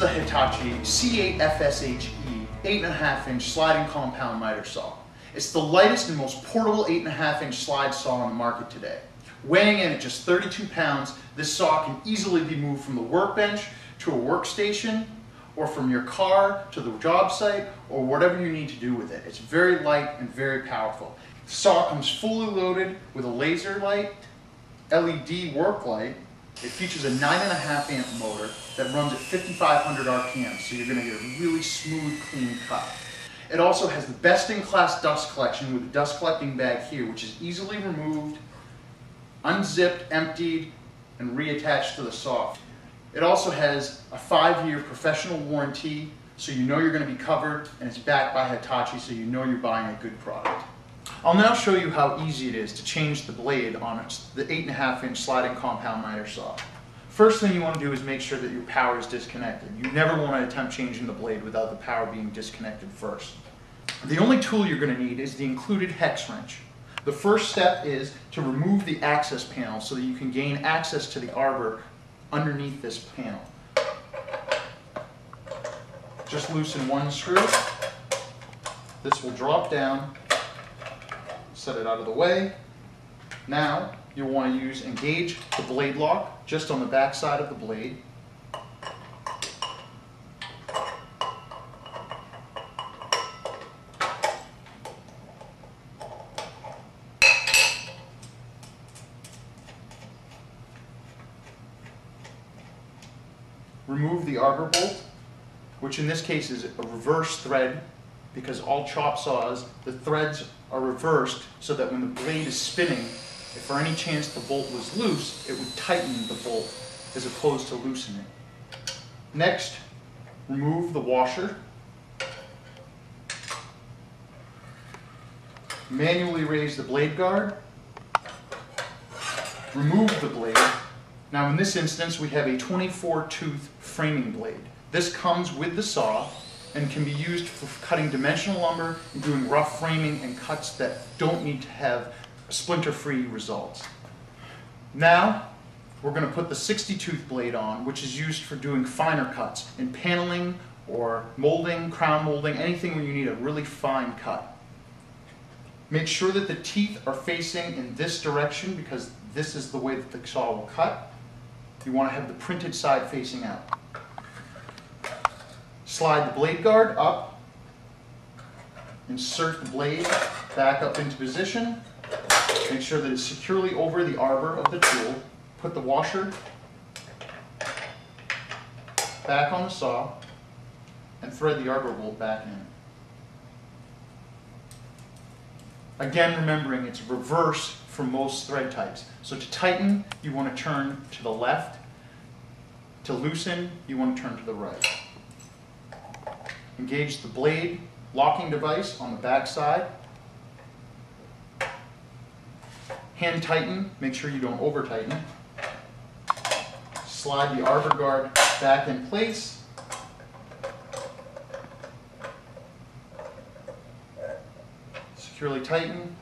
the Hitachi C8 FSHE 8.5-inch sliding compound miter saw. It's the lightest and most portable 8.5-inch slide saw on the market today. Weighing in at just 32 pounds, this saw can easily be moved from the workbench to a workstation, or from your car to the job site, or whatever you need to do with it. It's very light and very powerful. The saw comes fully loaded with a laser light, LED work light. It features a 9.5 amp motor that runs at 5,500 RPM, so you're going to get a really smooth, clean cut. It also has the best-in-class dust collection with a dust collecting bag here, which is easily removed, unzipped, emptied, and reattached to the saw. It also has a 5-year professional warranty, so you know you're going to be covered, and it's backed by Hitachi, so you know you're buying a good product. I'll now show you how easy it is to change the blade on the 8.5-inch sliding compound miter saw. First thing you want to do is make sure that your power is disconnected. You never want to attempt changing the blade without the power being disconnected first. The only tool you're going to need is the included hex wrench. The first step is to remove the access panel so that you can gain access to the arbor underneath this panel. Just loosen one screw. This will drop down. Set it out of the way. Now you'll want to engage the blade lock just on the back side of the blade. Remove the arbor bolt, which in this case is a reverse thread, because all chop saws, the threads are reversed so that when the blade is spinning, if for any chance the bolt was loose, it would tighten the bolt as opposed to loosening. Next, remove the washer. Manually raise the blade guard. Remove the blade. Now in this instance we have a 24-tooth framing blade. This comes with the saw and can be used for cutting dimensional lumber and doing rough framing and cuts that don't need to have splinter-free results. Now we're going to put the 60-tooth blade on, which is used for doing finer cuts in paneling or molding, crown molding, anything where you need a really fine cut. Make sure that the teeth are facing in this direction because this is the way that the saw will cut. You want to have the printed side facing out. Slide the blade guard up, insert the blade back up into position, make sure that it's securely over the arbor of the tool, put the washer back on the saw, and thread the arbor bolt back in. Again, remembering it's reverse for most thread types. So to tighten, you want to turn to the left. To loosen, you want to turn to the right. Engage the blade locking device on the back side. Hand tighten, make sure you don't over tighten. Slide the arbor guard back in place. Securely tighten,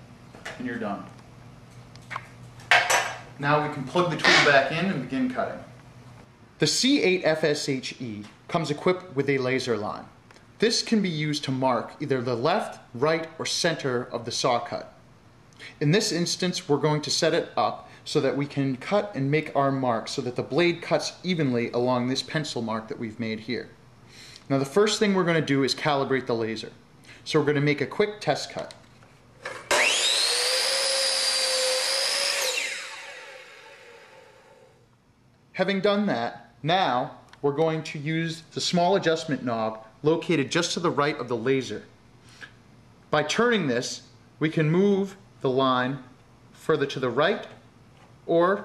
and you're done. Now we can plug the tool back in and begin cutting. The C8 FSHE comes equipped with a laser line. This can be used to mark either the left, right, or center of the saw cut. In this instance, we're going to set it up so that we can cut and make our mark so that the blade cuts evenly along this pencil mark that we've made here. Now the first thing we're going to do is calibrate the laser. So we're going to make a quick test cut. Having done that, now we're going to use the small adjustment knob located just to the right of the laser. By turning this, we can move the line further to the right or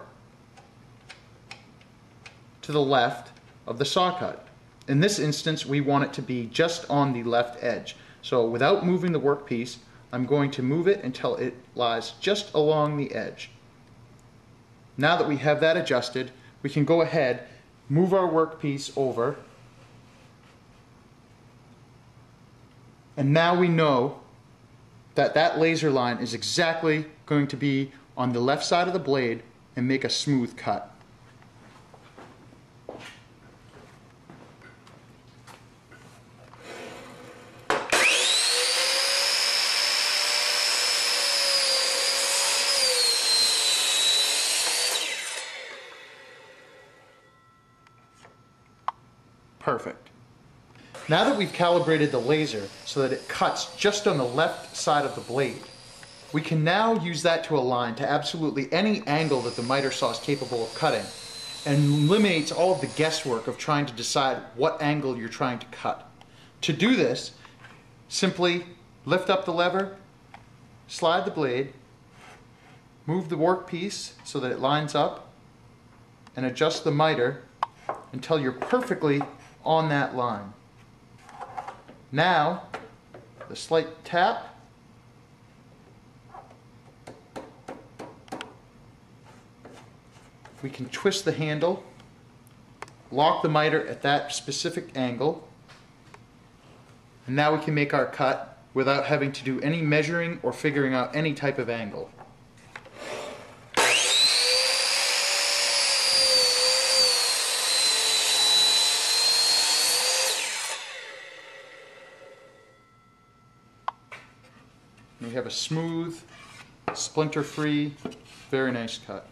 to the left of the saw cut. In this instance, we want it to be just on the left edge. So without moving the workpiece, I'm going to move it until it lies just along the edge. Now that we have that adjusted, we can go ahead, move our workpiece over, and now we know that that laser line is exactly going to be on the left side of the blade and make a smooth cut. Perfect. Now that we've calibrated the laser so that it cuts just on the left side of the blade, we can now use that to align to absolutely any angle that the miter saw is capable of cutting, and eliminates all of the guesswork of trying to decide what angle you're trying to cut. To do this, simply lift up the lever, slide the blade, move the workpiece so that it lines up, and adjust the miter until you're perfectly on that line. Now, the slight tap, we can twist the handle, lock the miter at that specific angle, and now we can make our cut without having to do any measuring or figuring out any type of angle. We have a smooth, splinter-free, very nice cut.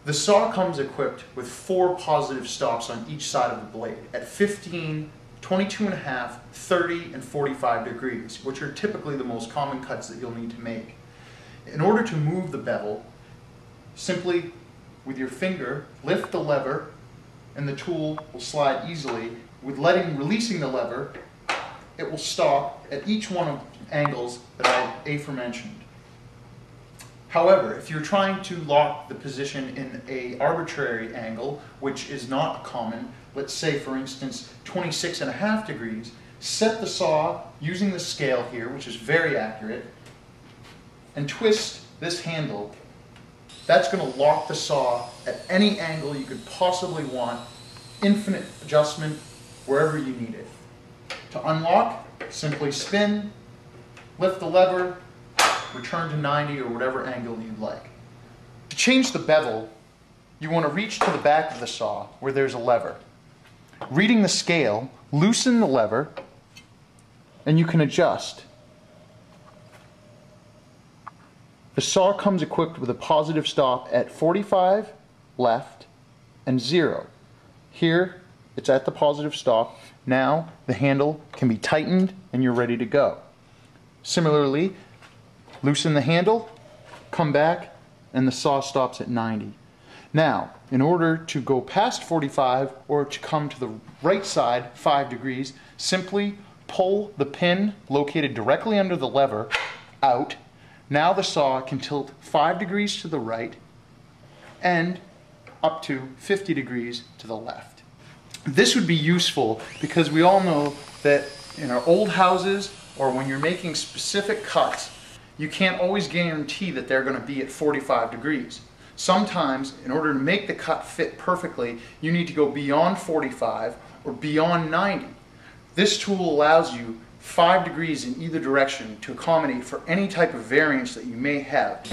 The saw comes equipped with 4 positive stops on each side of the blade at 15, 22.5, 30, and 45 degrees, which are typically the most common cuts that you'll need to make. In order to move the bevel, simply with your finger lift the lever and the tool will slide easily. With releasing the lever, it will stop at each one of the angles that I aforementioned. However, if you're trying to lock the position in an arbitrary angle, which is not common, let's say for instance 26.5 degrees, set the saw using the scale here, which is very accurate, and twist this handle. That's going to lock the saw at any angle you could possibly want, infinite adjustment wherever you need it. To unlock, simply spin, lift the lever, return to 90 or whatever angle you'd like. To change the bevel, you want to reach to the back of the saw where there's a lever. Reading the scale, loosen the lever, and you can adjust. The saw comes equipped with a positive stop at 45 left and 0. Here, it's at the positive stop. Now, the handle can be tightened and you're ready to go. Similarly, loosen the handle, come back, and the saw stops at 90. Now, in order to go past 45 or to come to the right side 5 degrees, simply pull the pin located directly under the lever out. Now the saw can tilt 5 degrees to the right and up to 50 degrees to the left. This would be useful because we all know that in our old houses or when you're making specific cuts, you can't always guarantee that they're going to be at 45 degrees. Sometimes, in order to make the cut fit perfectly, you need to go beyond 45 or beyond 90. This tool allows you 5 degrees in either direction to accommodate for any type of variance that you may have.